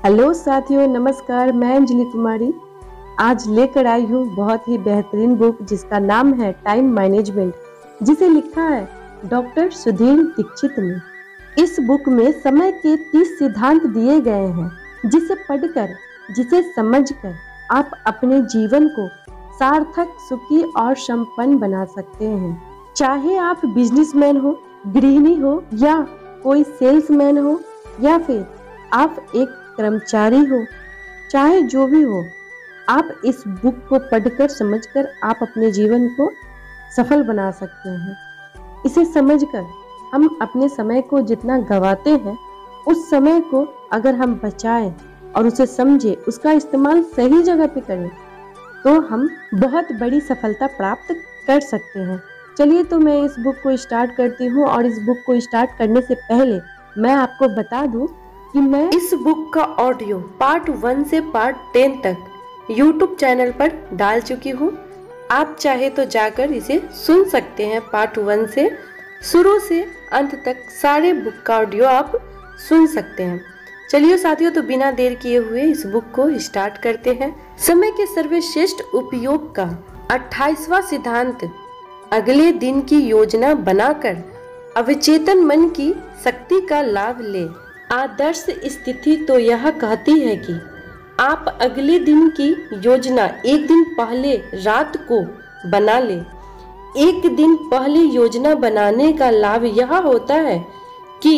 Hello साथियों, नमस्कार। मैं अंजलि कुमारी आज लेकर आई हूँ बहुत ही बेहतरीन बुक जिसका नाम है टाइम मैनेजमेंट, जिसे लिखा है डॉक्टर सुधीर दीक्षित ने। इस बुक में समय के 30 सिद्धांत दिए गए हैं, जिसे पढ़कर, जिसे समझकर आप अपने जीवन को सार्थक, सुखी और संपन्न बना सकते हैं। चाहे आप बिजनेसमैन हो, गृहिणी हो, या कोई सेल्समैन हो, या फिर आप एक कर्मचारी हो, चाहे जो भी हो, आप इस बुक को पढ़कर, समझकर आप अपने जीवन को सफल बना सकते हैं। इसे समझकर हम अपने समय को जितना गंवाते हैं, उस समय को अगर हम बचाएं और उसे समझें, उसका इस्तेमाल सही जगह पे करें, तो हम बहुत बड़ी सफलता प्राप्त कर सकते हैं। चलिए, तो मैं इस बुक को स्टार्ट करती हूँ। और इस बुक को स्टार्ट करने से पहले मैं आपको बता दूं कि मैं इस बुक का ऑडियो पार्ट 1 से पार्ट 10 तक YouTube चैनल पर डाल चुकी हूँ। आप चाहे तो जाकर इसे सुन सकते हैं। पार्ट 1 से शुरू से अंत तक सारे बुक का ऑडियो आप सुन सकते हैं। चलिए साथियों, तो बिना देर किए हुए इस बुक को स्टार्ट करते हैं। समय के सर्वश्रेष्ठ उपयोग का 28वां सिद्धांत, अगले दिन की योजना बनाकर अवचेतन मन की शक्ति का लाभ ले। आदर्श स्थिति तो यह कहती है कि आप अगले दिन की योजना एक दिन पहले रात को बना ले। एक दिन पहले योजना बनाने का लाभ यह होता है कि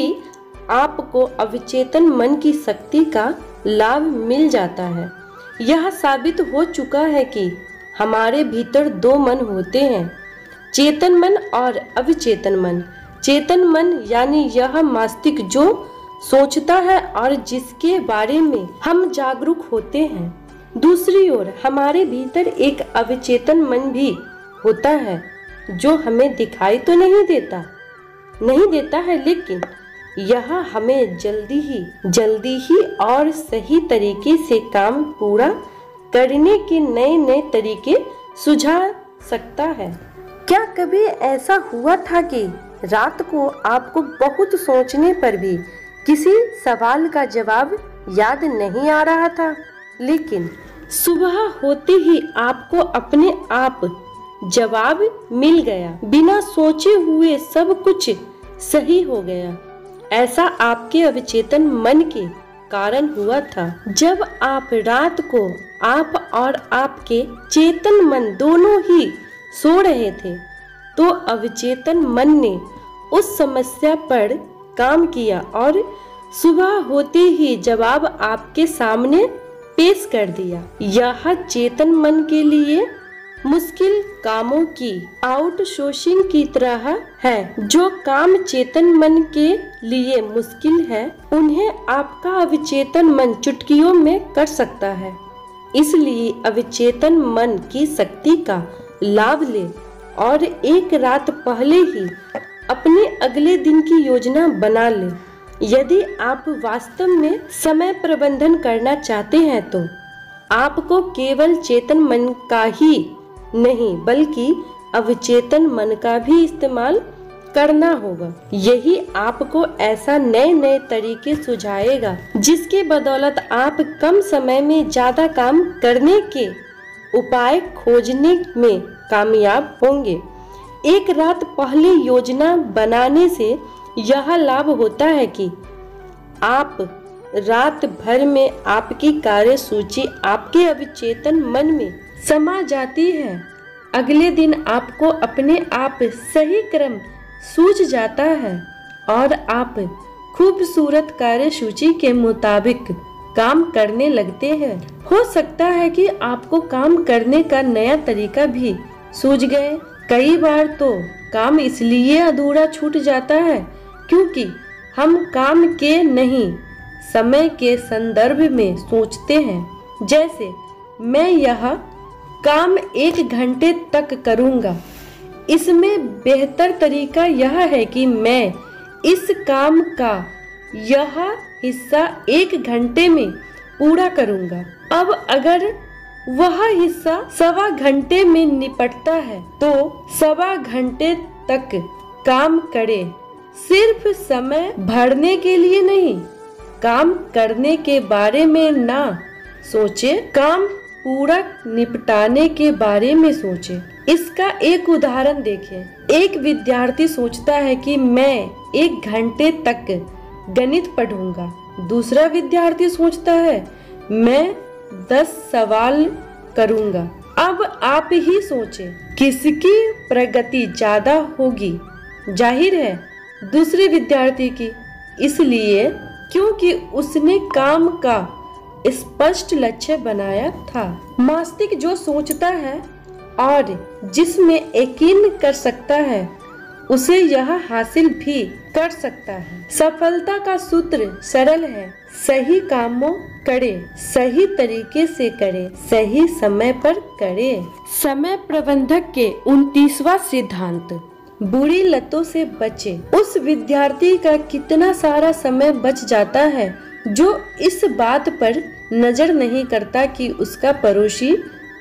आपको अवचेतन मन की शक्ति का लाभ मिल जाता है। यह साबित हो चुका है कि हमारे भीतर 2 मन होते हैं, चेतन मन और अवचेतन मन। चेतन मन यानी यह मस्तिष्क जो सोचता है और जिसके बारे में हम जागरूक होते हैं। दूसरी ओर हमारे भीतर एक अवचेतन मन भी होता है जो हमें दिखाई तो नहीं देता है, लेकिन यह हमें जल्दी ही और सही तरीके से काम पूरा करने के नए तरीके सुझा सकता है। क्या कभी ऐसा हुआ था कि रात को आपको बहुत सोचने पर भी किसी सवाल का जवाब याद नहीं आ रहा था, लेकिन सुबह होते ही आपको अपने आप जवाब मिल गया, बिना सोचे हुए सब कुछ सही हो गया? ऐसा आपके अवचेतन मन के कारण हुआ था। जब आप रात को आप और आपके चेतन मन दोनों ही सो रहे थे, तो अवचेतन मन ने उस समस्या पर काम किया और सुबह होते ही जवाब आपके सामने पेश कर दिया। यह चेतन मन के लिए मुश्किल कामों की आउटसोर्सिंग की तरह है। जो काम चेतन मन के लिए मुश्किल है, उन्हें आपका अवचेतन मन चुटकियों में कर सकता है। इसलिए अवचेतन मन की शक्ति का लाभ ले और एक रात पहले ही अपने अगले दिन की योजना बना ले। यदि आप वास्तव में समय प्रबंधन करना चाहते हैं, तो आपको केवल चेतन मन का ही नहीं, बल्कि अवचेतन मन का भी इस्तेमाल करना होगा। यही आपको ऐसा नए तरीके सुझाएगा जिसके बदौलत आप कम समय में ज्यादा काम करने के उपाय खोजने में कामयाब होंगे। एक रात पहले योजना बनाने से यह लाभ होता है कि आप रात भर में आपकी कार्य सूची आपके अवचेतन मन में समा जाती है। अगले दिन आपको अपने आप सही क्रम सूझ जाता है और आप खूबसूरत कार्य सूची के मुताबिक काम करने लगते हैं। हो सकता है कि आपको काम करने का नया तरीका भी सूझ गए। कई बार तो काम इसलिए अधूरा छूट जाता है क्योंकि हम काम के नहीं, समय के संदर्भ में सोचते हैं। जैसे, मैं यह काम 1 घंटे तक करूँगा। इसमें बेहतर तरीका यह है कि मैं इस काम का यह हिस्सा 1 घंटे में पूरा करूँगा। अब अगर वह हिस्सा 1.25 घंटे में निपटता है, तो 1.25 घंटे तक काम करें। सिर्फ समय भरने के लिए नहीं, काम करने के बारे में ना सोचे, काम पूरा निपटाने के बारे में सोचे। इसका एक उदाहरण देखें। एक विद्यार्थी सोचता है कि मैं 1 घंटे तक गणित पढ़ूंगा। दूसरा विद्यार्थी सोचता है मैं 10 सवाल करूंगा। अब आप ही सोचें, किसकी प्रगति ज्यादा होगी? जाहिर है दूसरे विद्यार्थी की, इसलिए क्योंकि उसने काम का स्पष्ट लक्ष्य बनाया था। मस्तिष्क जो सोचता है और जिसमें यकीन कर सकता है उसे यह हासिल भी कर सकता है। सफलता का सूत्र सरल है, सही कामों करें, सही तरीके से करें, सही समय पर करें। समय प्रबंधक के 29वां सिद्धांत, बुरी लतों से बचे। उस विद्यार्थी का कितना सारा समय बच जाता है जो इस बात पर नजर नहीं करता कि उसका पड़ोसी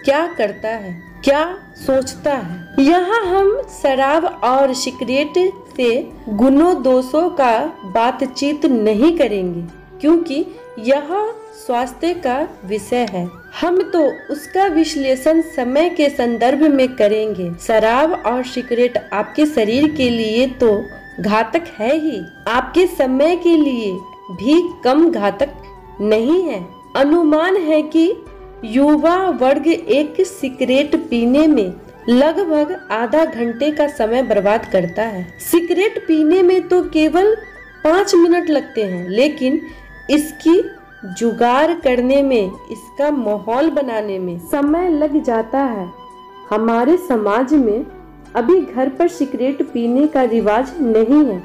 क्या करता है, क्या सोचता है। यहाँ हम शराब और सिगरेट से गुनों दोषों का बातचीत नहीं करेंगे क्योंकि यह स्वास्थ्य का विषय है। हम तो उसका विश्लेषण समय के संदर्भ में करेंगे। शराब और सिगरेट आपके शरीर के लिए तो घातक है ही, आपके समय के लिए भी कम घातक नहीं है। अनुमान है कि युवा वर्ग एक सिगरेट पीने में लगभग आधा घंटे का समय बर्बाद करता है। सिगरेट पीने में तो केवल 5 मिनट लगते हैं, लेकिन इसकी जुगाड़ करने में, इसका माहौल बनाने में समय लग जाता है। हमारे समाज में अभी घर पर सिगरेट पीने का रिवाज नहीं है,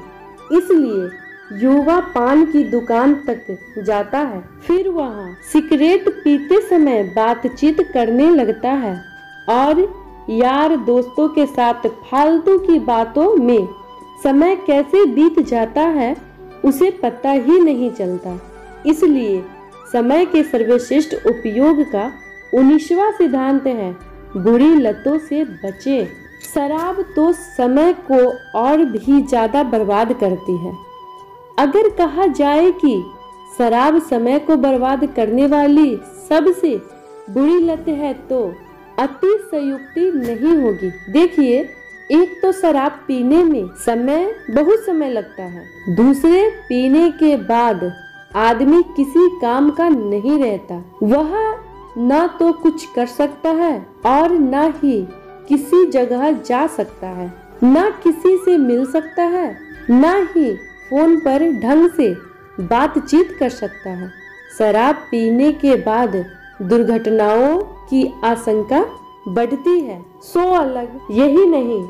इसलिए युवा पान की दुकान तक जाता है, फिर वहाँ सिगरेट पीते समय बातचीत करने लगता है और यार दोस्तों के साथ फालतू की बातों में समय कैसे बीत जाता है उसे पता ही नहीं चलता। इसलिए समय के सर्वश्रेष्ठ उपयोग का 19वां सिद्धांत है, बुरी लतों से बचे। शराब तो समय को और भी ज्यादा बर्बाद करती है। अगर कहा जाए कि शराब समय को बर्बाद करने वाली सबसे बुरी लत है तो अतिशयोक्ति नहीं होगी। देखिए, एक तो शराब पीने में बहुत समय लगता है, दूसरे पीने के बाद आदमी किसी काम का नहीं रहता। वह न तो कुछ कर सकता है और न ही किसी जगह जा सकता है, न किसी से मिल सकता है, न ही फोन पर ढंग से बातचीत कर सकता है। शराब पीने के बाद दुर्घटनाओं की आशंका बढ़ती है। सो अलग यही नहीं,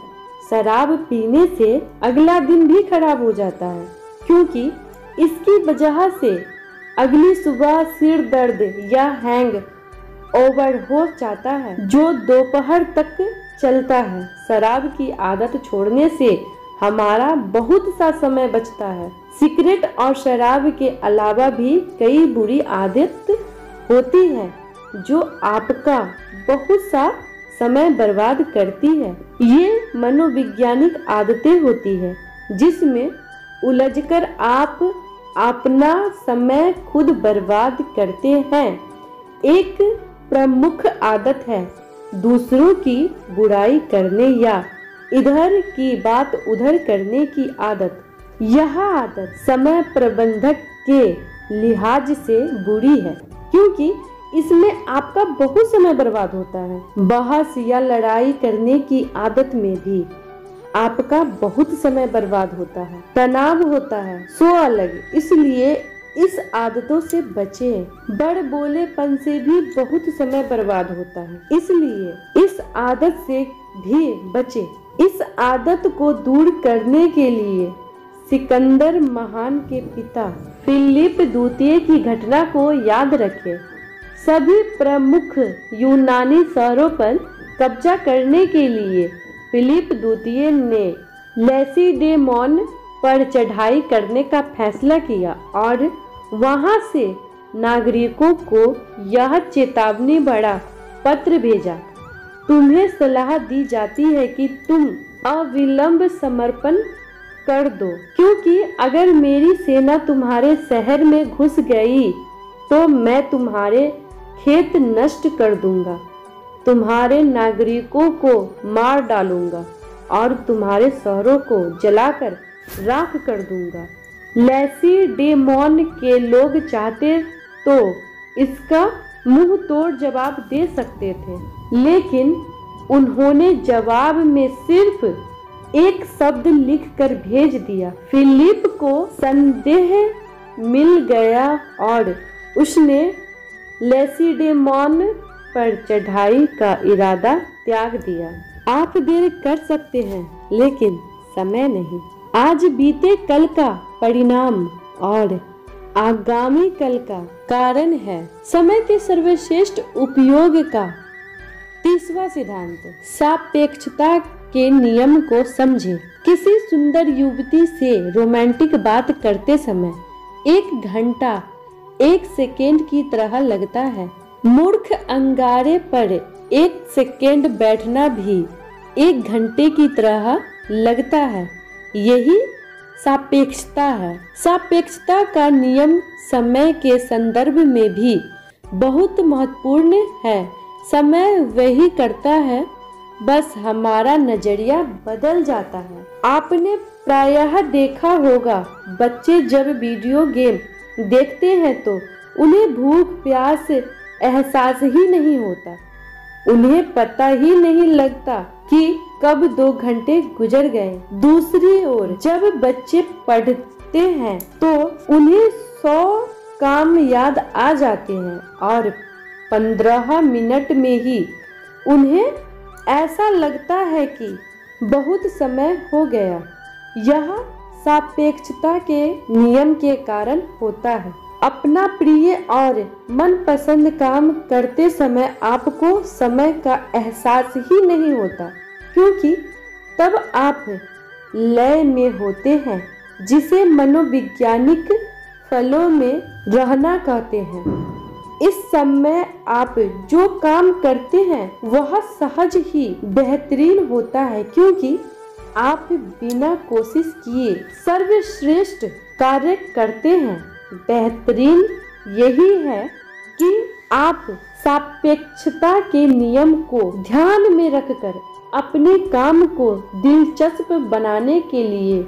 शराब पीने से अगला दिन भी खराब हो जाता है क्योंकि इसकी वजह से अगली सुबह सिर दर्द या हैंग ओवर हो जाता है जो दोपहर तक चलता है। शराब की आदत छोड़ने से हमारा बहुत सा समय बचता है। सिगरेट और शराब के अलावा भी कई बुरी आदत होती है जो आपका बहुत सा समय बर्बाद करती है। ये मनोवैज्ञानिक आदतें होती है जिसमें उलझकर आप अपना समय खुद बर्बाद करते हैं। एक प्रमुख आदत है दूसरों की बुराई करने या इधर की बात उधर करने की आदत। यह आदत समय प्रबंधक के लिहाज से बुरी है क्योंकि इसमें आपका बहुत समय बर्बाद होता है। बहस या लड़ाई करने की आदत में भी आपका बहुत समय बर्बाद होता है, तनाव होता है। सो अलग, इसलिए इस आदतों से बचें। बड़ बोलेपन से भी बहुत समय बर्बाद होता है, इसलिए इस आदत से भी बचें। इस आदत को दूर करने के लिए सिकंदर महान के पिता फिलिप द्वितीय की घटना को याद रखें। सभी प्रमुख यूनानी शहरों पर कब्जा करने के लिए फिलिप द्वितीय ने लैसीडेमोन पर चढ़ाई करने का फैसला किया और वहां से नागरिकों को यह चेतावनी भरा पत्र भेजा, तुम्हें सलाह दी जाती है कि तुम अविलंब समर्पण कर दो, क्योंकि अगर मेरी सेना तुम्हारे शहर में घुस गई तो मैं तुम्हारे खेत नष्ट कर दूंगा, तुम्हारे नागरिकों को मार डालूंगा और तुम्हारे शहरों को जलाकर राख कर दूंगा। लैसीडेमोन के लोग चाहते तो इसका मुंह तोड़ जवाब दे सकते थे, लेकिन उन्होंने जवाब में सिर्फ एक शब्द लिखकर भेज दिया। फिलिप को संदेह मिल गया और उसने लैसीडेमोन पर चढ़ाई का इरादा त्याग दिया। आप देर कर सकते हैं, लेकिन समय नहीं। आज बीते कल का परिणाम और आगामी कल का कारण है। समय के सर्वश्रेष्ठ उपयोग का 30वां सिद्धांत, सापेक्षता के नियम को समझें। किसी सुंदर युवती से रोमांटिक बात करते समय 1 घंटा 1 सेकेंड की तरह लगता है। मूर्ख अंगारे पर 1 सेकेंड बैठना भी 1 घंटे की तरह लगता है। यही सापेक्षता है। सापेक्षता का नियम समय के संदर्भ में भी बहुत महत्वपूर्ण है। समय वही करता है, बस हमारा नजरिया बदल जाता है। आपने प्रायः देखा होगा, बच्चे जब वीडियो गेम देखते हैं तो उन्हें भूख प्यास एहसास ही नहीं होता। उन्हें पता ही नहीं लगता कि कब 2 घंटे गुजर गए। दूसरी ओर जब बच्चे पढ़ते हैं तो उन्हें 100 काम याद आ जाते हैं और 15 मिनट में ही उन्हें ऐसा लगता है कि बहुत समय हो गया। यह सापेक्षता के नियम के कारण होता है। अपना प्रिय और मनपसंद काम करते समय आपको समय का एहसास ही नहीं होता, क्योंकि तब आप लय में होते हैं, जिसे मनोवैज्ञानिक फलों में रहना कहते हैं। इस समय आप जो काम करते हैं वह सहज ही बेहतरीन होता है, क्योंकि आप बिना कोशिश किए सर्वश्रेष्ठ कार्य करते हैं। बेहतरीन यही है कि आप सापेक्षता के नियम को ध्यान में रखकर अपने काम को दिलचस्प बनाने के लिए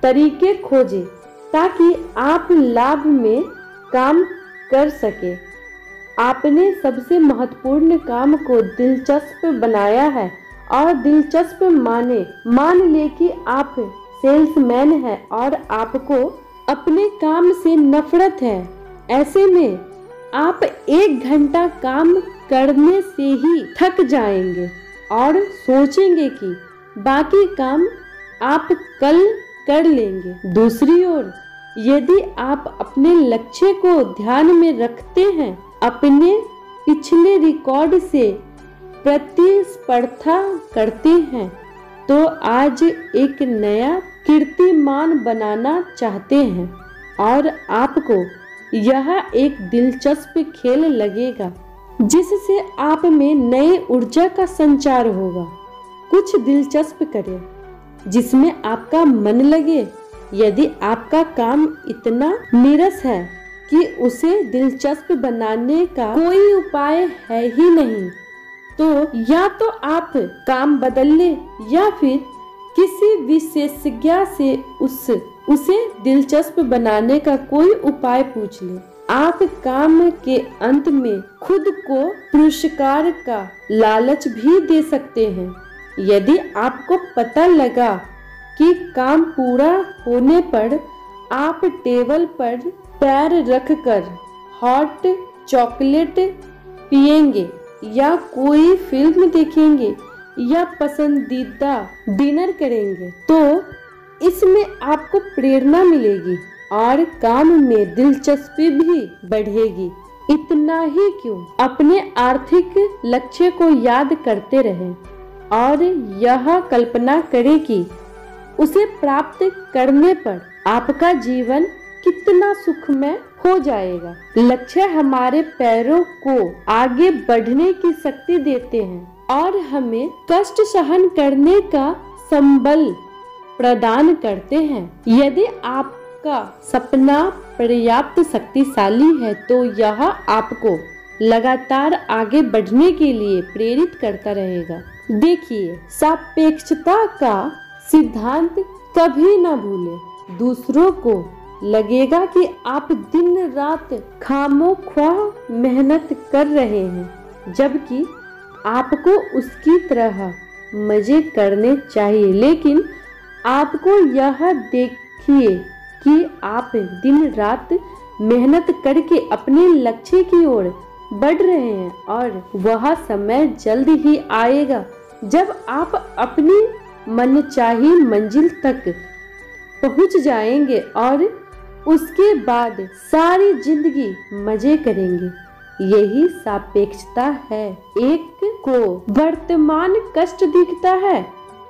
तरीके खोजें, ताकि आप लाभ में काम कर सके। आपने सबसे महत्वपूर्ण काम को दिलचस्प बनाया है और दिलचस्प मान ले कि आप सेल्समैन हैं और आपको अपने काम से नफरत है। ऐसे में आप 1 घंटा काम करने से ही थक जाएंगे और सोचेंगे कि बाकी काम आप कल कर लेंगे। दूसरी ओर यदि आप अपने लक्ष्य को ध्यान में रखते हैं, अपने पिछले रिकॉर्ड से प्रतिस्पर्धा करते हैं, तो आज एक नया कीर्तिमान बनाना चाहते हैं और आपको यह एक दिलचस्प खेल लगेगा, जिससे आप में नई ऊर्जा का संचार होगा। कुछ दिलचस्प करें जिसमें आपका मन लगे। यदि आपका काम इतना नीरस है कि उसे दिलचस्प बनाने का कोई उपाय है ही नहीं, तो या तो आप काम बदल लें या फिर किसी विशेषज्ञ से उसे दिलचस्प बनाने का कोई उपाय पूछ लें। आप काम के अंत में खुद को पुरस्कार का लालच भी दे सकते हैं। यदि आपको पता लगा कि काम पूरा होने पर आप टेबल पर पैर रखकर हॉट चॉकलेट पिएंगे या कोई फिल्म देखेंगे या पसंदीदा डिनर करेंगे, तो इसमें आपको प्रेरणा मिलेगी और काम में दिलचस्पी भी बढ़ेगी। इतना ही क्यों, अपने आर्थिक लक्ष्य को याद करते रहें और यह कल्पना करें कि उसे प्राप्त करने पर आपका जीवन कितना सुखमय हो जाएगा। लक्ष्य हमारे पैरों को आगे बढ़ने की शक्ति देते हैं और हमें कष्ट सहन करने का संबल प्रदान करते हैं। यदि आपका सपना पर्याप्त शक्तिशाली है तो यह आपको लगातार आगे बढ़ने के लिए प्रेरित करता रहेगा। देखिए, सापेक्षता का सिद्धांत कभी ना भूलें। दूसरों को लगेगा कि आप दिन रात खामोख्वाह मेहनत कर रहे हैं, जबकि आपको उसकी तरह मजे करने चाहिए। लेकिन आपको यह देखिए कि आप दिन रात मेहनत करके अपने लक्ष्य की ओर बढ़ रहे हैं और वह समय जल्द ही आएगा जब आप अपनी मनचाही मंजिल तक पहुंच जाएंगे और उसके बाद सारी जिंदगी मजे करेंगे। यही सापेक्षता है। एक को वर्तमान कष्ट दिखता है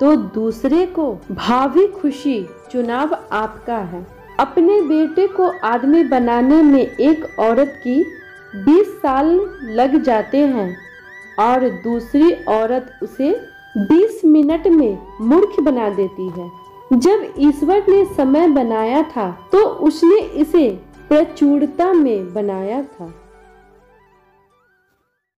तो दूसरे को भावी खुशी। चुनाव आपका है। अपने बेटे को आदमी बनाने में एक औरत की 20 साल लग जाते हैं और दूसरी औरत उसे 20 मिनट में मूर्ख बना देती है। जब ईश्वर ने समय बनाया था तो उसने इसे प्रचुरता में बनाया था।